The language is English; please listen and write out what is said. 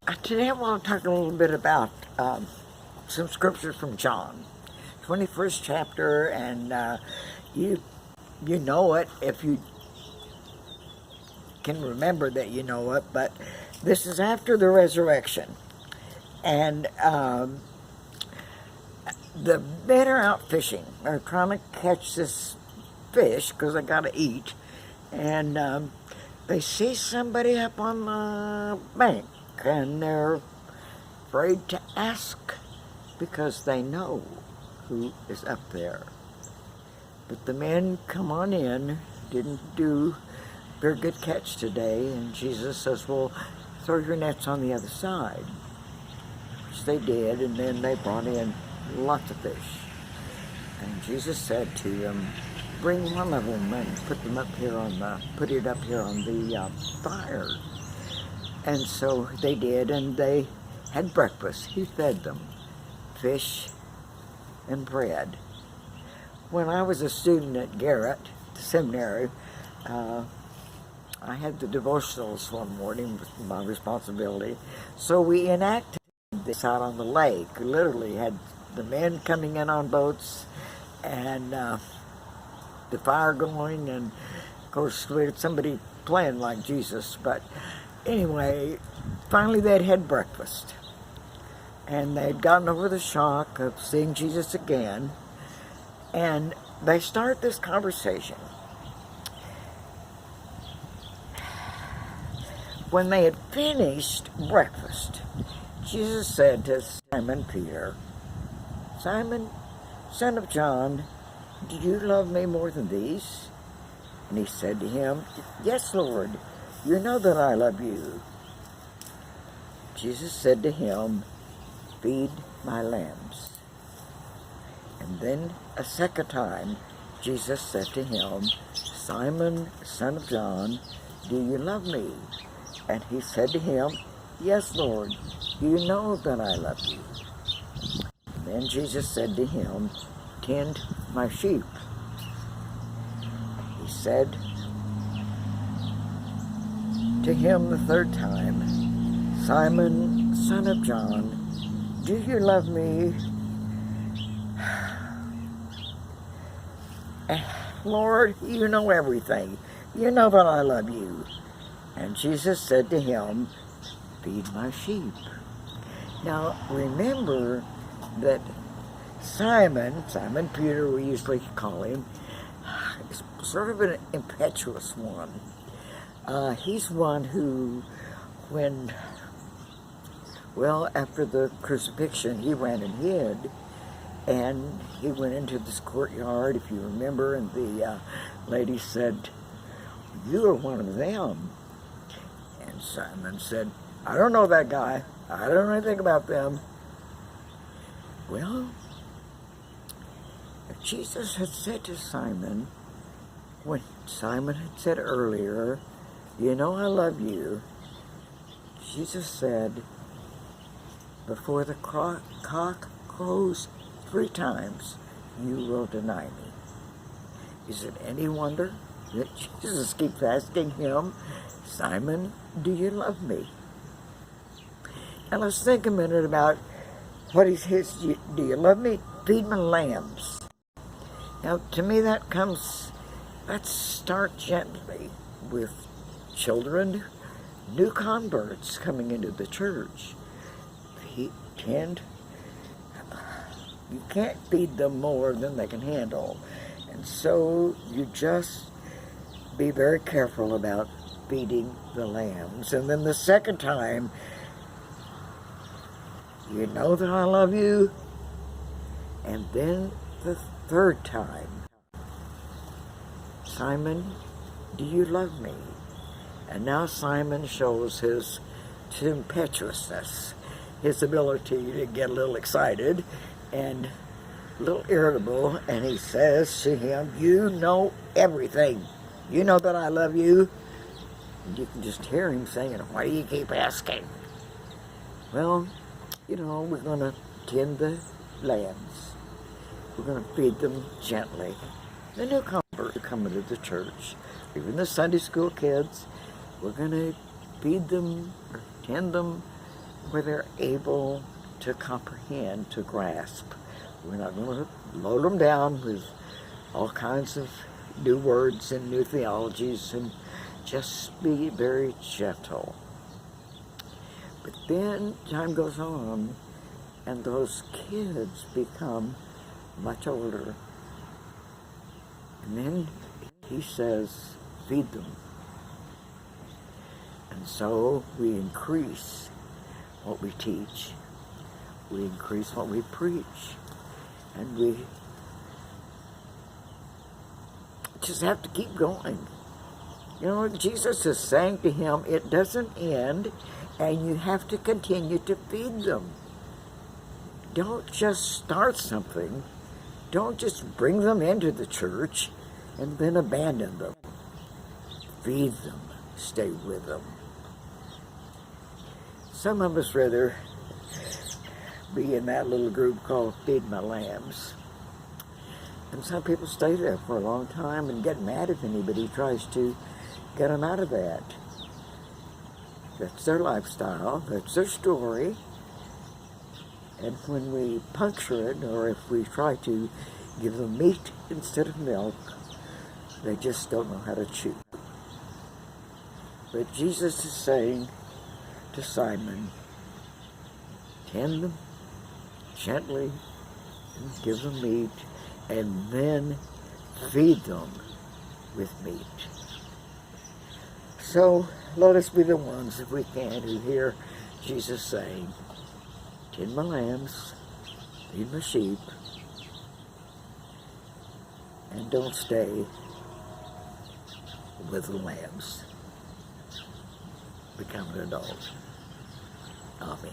Today I want to talk a little bit about some scriptures from John, 21st chapter, and you know it if you can remember that you know it, but this is after the resurrection, and the men are out fishing. They're trying to catch this fish because they got to eat, and they see somebody up on the bank, and they're afraid to ask because they know who is up there. But the men come on in, didn't do a very good catch today, and Jesus says, well, throw your nets on the other side. Which they did, and then they brought in lots of fish. And Jesus said to them, bring one of them and put it up here on the fire. And so they did, and they had breakfast. He fed them fish and bread. When I was a student at Garrett, the seminary, I had the devotionals one morning with my responsibility. So we enacted this out on the lake. We literally had the men coming in on boats and the fire going, and of course we had somebody playing like Jesus. But anyway, finally they'd had breakfast, and they'd gotten over the shock of seeing Jesus again, and they start this conversation. When they had finished breakfast, Jesus said to Simon Peter, Simon, son of John, do you love me more than these? And he said to him, yes, Lord, you know that I love you. Jesus said to him, feed my lambs. And then a second time, Jesus said to him, Simon, son of John, do you love me? And he said to him, yes, Lord, you know that I love you. Then Jesus said to him, tend my sheep. He said to him the third time, Simon, son of John, do you love me? Lord, you know everything. You know that I love you. And Jesus said to him, feed my sheep. Now, remember that Simon Peter, we usually call him, is sort of an impetuous one. He's one who, after the crucifixion, he ran and hid, and he went into this courtyard, if you remember, and the lady said, you are one of them. And Simon said, I don't know that guy. I don't know anything about them. Well, if Jesus had said to Simon, when Simon had said earlier, you know I love you, Jesus said, before the cock crows 3 times, you will deny me. Is it any wonder that Jesus keeps asking him, Simon, do you love me? Now let's think a minute about what is his, do you love me? Feed my lambs. Now to me let's start gently with children, new converts coming into the church. You can't feed them more than they can handle. And so you just be very careful about feeding the lambs. And then the second time, you know that I love you. And then the third time, Simon, do you love me? And now Simon shows his impetuousness, his ability to get a little excited and a little irritable, and he says to him, you know everything. You know that I love you. And you can just hear him saying, why do you keep asking? Well, we're going to tend the lambs. We're going to feed them gently. The new converts are coming to the church, even the Sunday school kids. We're going to feed them or tend them where they're able to comprehend, to grasp. We're not going to load them down with all kinds of new words and new theologies, and just be very gentle. But then time goes on, and those kids become much older. And then he says, feed them. And so we increase what we teach. We increase what we preach. And we just have to keep going. You know, Jesus is saying to him, it doesn't end, and you have to continue to feed them. Don't just start something. Don't just bring them into the church and then abandon them. Feed them. Stay with them. Some of us rather be in that little group called Feed My Lambs. And some people stay there for a long time and get mad if anybody tries to get them out of that. That's their lifestyle. That's their story. And when we puncture it, or if we try to give them meat instead of milk, they just don't know how to chew. But Jesus is saying to Simon, tend them gently and give them meat, and then feed them with meat. So let us be the ones, if we can, who hear Jesus saying, tend my lambs, feed my sheep, and don't stay with the lambs. Become an adult. Amen.